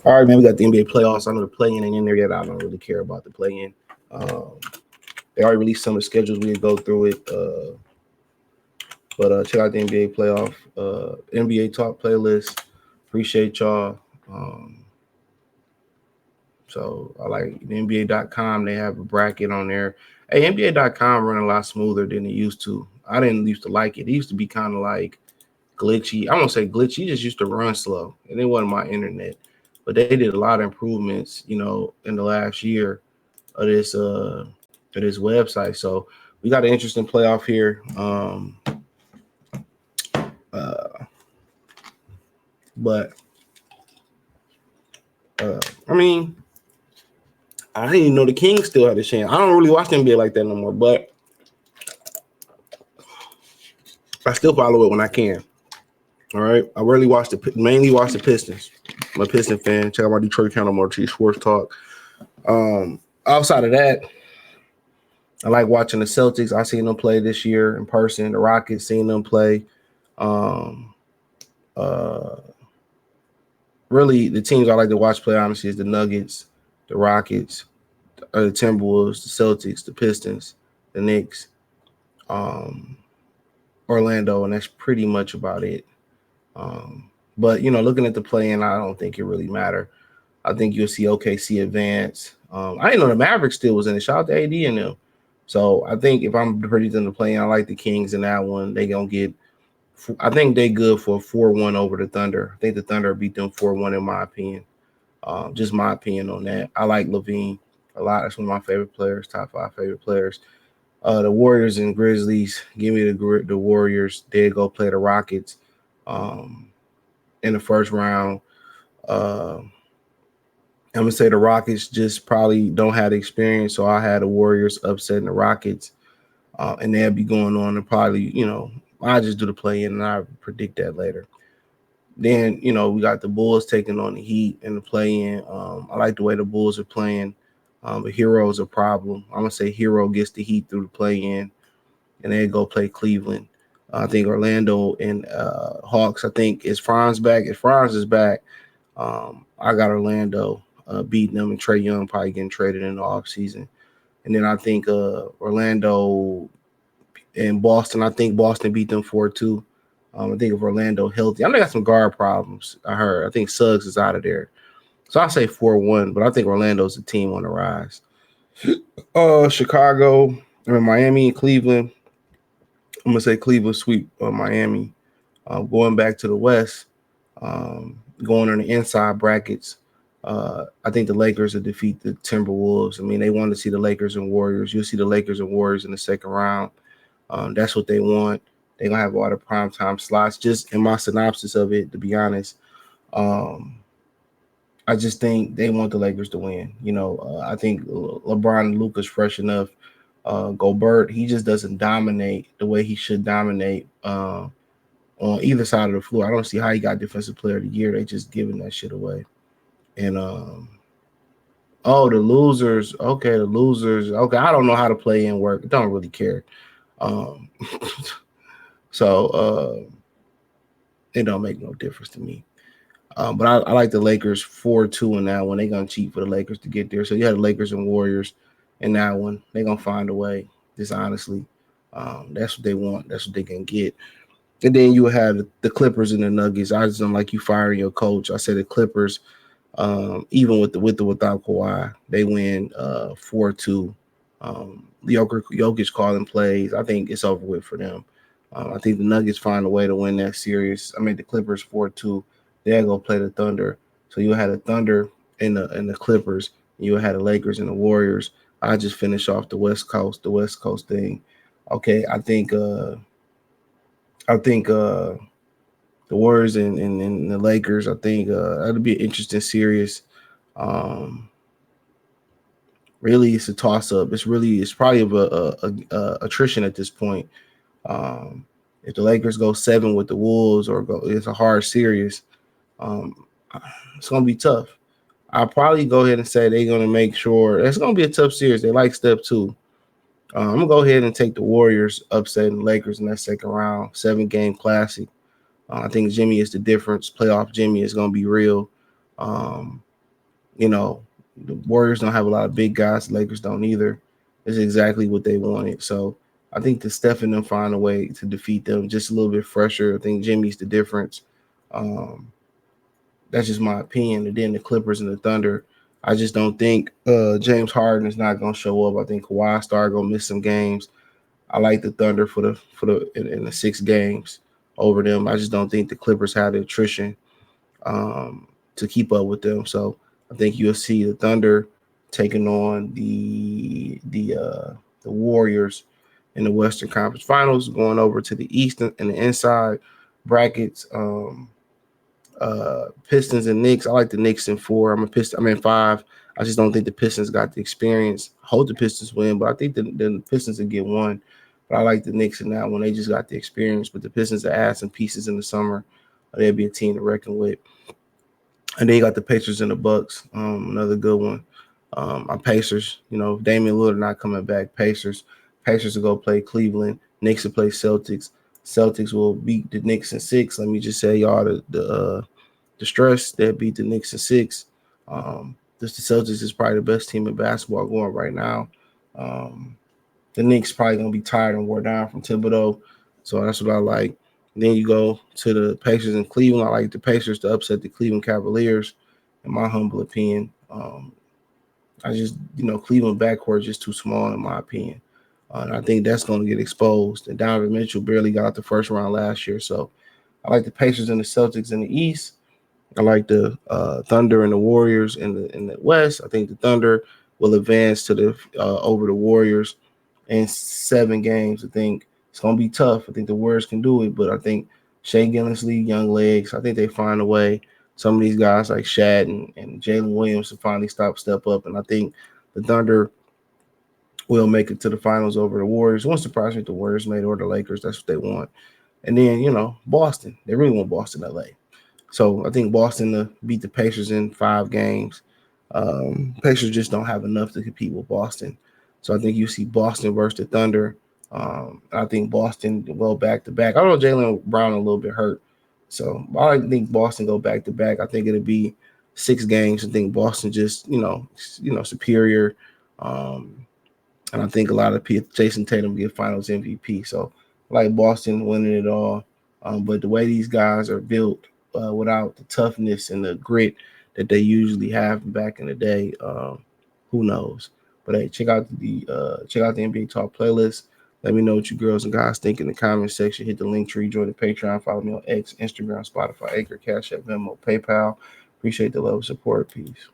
All right, man. We got the NBA playoffs. I know the play-in ain't in there yet. I don't really care about the play-in. Um, they already released some of the schedules. We can go through it. But check out the NBA playoff, NBA talk playlist. Appreciate y'all. So I like the NBA.com. They have a bracket on there. Hey, NBA.com run a lot smoother than it used to. I didn't used to like it. It used to be kind of like glitchy. I won't say glitchy. It just used to run slow, and it wasn't my internet. But they did a lot of improvements, in the last year of this website. So we got an interesting playoff here. Uh, but I mean, I didn't even know the Kings still had a chance. I don't really watch the NBA like that no more, but I still follow it when I can. All right, I mainly watch the Pistons. I'm a Piston fan. Check out my Detroit Counter Mortgage Sports Talk. Outside of that, I like watching the Celtics. I seen them play this year in person. The Rockets, seen them play. Um, uh, Really, the teams I like to watch play, honestly, is the Nuggets, the Rockets, the Timberwolves, the Celtics, the Pistons, the Knicks, um, Orlando, and that's pretty much about it. But looking at the play-in, I don't think it really matter. I think you'll see OKC advance. I didn't know the Mavericks still was in it. Shout out to AD and them. So I think if I'm predicting the play-in, I like the Kings in that one. They gonna get. I think they good for a 4-1 over the Thunder. I think the Thunder beat them 4-1 in my opinion. Just my opinion on that. I like Levine a lot. That's one of my favorite players, top 5 favorite players. The Warriors and Grizzlies. Give me the Warriors. They go play the Rockets in the first round. I'm gonna say the Rockets just probably don't have the experience, so I had the Warriors upsetting the Rockets, and they'll be going on and probably, I just do the play in and I predict that later. Then we got the Bulls taking on the Heat in the play in. I like the way the Bulls are playing. But Hero is a problem. I'm gonna say Hero gets the Heat through the play in, and they go play Cleveland. I think Orlando and Hawks. I think is Franz back. If Franz is back, I got Orlando beating them, and Trey Young probably getting traded in the offseason. And then I think Orlando and Boston. I think Boston beat them 4-2. I think if Orlando healthy, I know they got some guard problems. I heard. I think Suggs is out of there, so I say 4-1. But I think Orlando's a team on the rise. Chicago, Miami, and Cleveland. I'm gonna say Cleveland sweep Miami. Going back to the West, going on the inside brackets. I think the Lakers will defeat the Timberwolves. I mean, they want to see the Lakers and Warriors. You'll see the Lakers and Warriors in the second round. That's what they want. They're going to have a lot of primetime slots. Just in my synopsis of it, to be honest, I just think they want the Lakers to win. I think LeBron and Luka's fresh enough. Gobert, he just doesn't dominate the way he should dominate on either side of the floor. I don't see how he got Defensive Player of the Year. They just giving that shit away. And the losers. Okay, the losers. Okay, I don't know how to play in work. Don't really care. Um, so it don't make no difference to me. But I like the Lakers 4-2 in that one. They're gonna cheat for the Lakers to get there. So you have the Lakers and Warriors in that one. They're gonna find a way. Just honestly, that's what they want. That's what they can get. And then you have the Clippers and the Nuggets. I just don't like you firing your coach. I said the Clippers, even with without Kawhi, they win 4-2. Jokic calling plays. I think it's over with for them. I think the Nuggets find a way to win that series. I mean, the Clippers 4-2. They'll go play the Thunder. So you had the Thunder and the Clippers. You had the Lakers and the Warriors. I just finished off the West Coast thing. Okay, I think the Warriors and the Lakers. I think that'll be an interesting series. Really, it's a toss up. It's probably a attrition at this point. If the Lakers go 7 with the Wolves it's a hard series. It's gonna be tough. I'll probably go ahead and say they're gonna make sure it's gonna be a tough series. They like step 2. I'm gonna go ahead and take the Warriors upsetting the Lakers in that second round, 7-game classic. I think Jimmy is the difference. Playoff Jimmy is gonna be real. You know, the Warriors don't have a lot of big guys. The Lakers don't either. It's exactly what they wanted. So I think the Steph and them find a way to defeat them just a little bit fresher. I think Jimmy's the difference. Um, that's just my opinion. And then the Clippers and the Thunder, I just don't think James Harden is not going to show up. I think Kawhi Star going to miss some games. I like the Thunder in the 6 games over them. I just don't think the Clippers have the attrition to keep up with them. So I think you'll see the Thunder taking on the Warriors in the Western Conference Finals, going over to the Eastern and the inside brackets. Pistons and Knicks. I like the Knicks in 4. I'm in 5. I just don't think the Pistons got the experience. I hope the Pistons win, but I think the Pistons will get 1. But I like the Knicks in that one. They just got the experience. But the Pistons will add some pieces in the summer. They'll be a team to reckon with. And then you got the Pacers and the Bucks. Another good one. My Pacers, Damian Lillard not coming back. Pacers will go play Cleveland. Knicks will play Celtics. Celtics will beat the Knicks in 6. Let me just say, y'all, the stress that beat the Knicks in 6. Just the Celtics is probably the best team in basketball going right now. The Knicks probably gonna be tired and wore down from Thibodeau, so that's what I like. And then you go to the Pacers in Cleveland. I like the Pacers to upset the Cleveland Cavaliers, in my humble opinion. I just, Cleveland backcourt is just too small in my opinion. And I think that's going to get exposed. And Donovan Mitchell barely got out the first round last year. So I like the Pacers and the Celtics in the East. I like the Thunder and the Warriors in the West. I think the Thunder will advance to the over the Warriors in 7 games. I think it's going to be tough. I think the Warriors can do it, but I think Shea Gillislee, young legs, I think they find a way. Some of these guys like Shad and Jalen Williams to finally step up, and I think the Thunder will make it to the finals over the Warriors. It won't surprise me if the Warriors made or the Lakers. That's what they want. And then, Boston. They really want Boston, LA. So I think Boston to beat the Pacers in 5 games. Pacers just don't have enough to compete with Boston. So I think you see Boston versus the Thunder. I think Boston go back to back. I don't know, Jaylen Brown a little bit hurt. So I think Boston go back to back. I think it'll be 6 games. I think Boston just, superior. And I think a lot of people, Jason Tatum get Finals MVP. So I like Boston winning it all. But the way these guys are built without the toughness and the grit that they usually have back in the day, who knows? But hey, check out the NBA Talk playlist. Let me know what you girls and guys think in the comment section. Hit the link tree, join the Patreon, follow me on X, Instagram, Spotify, Anchor, Cash App, Venmo, PayPal. Appreciate the love and support. Peace.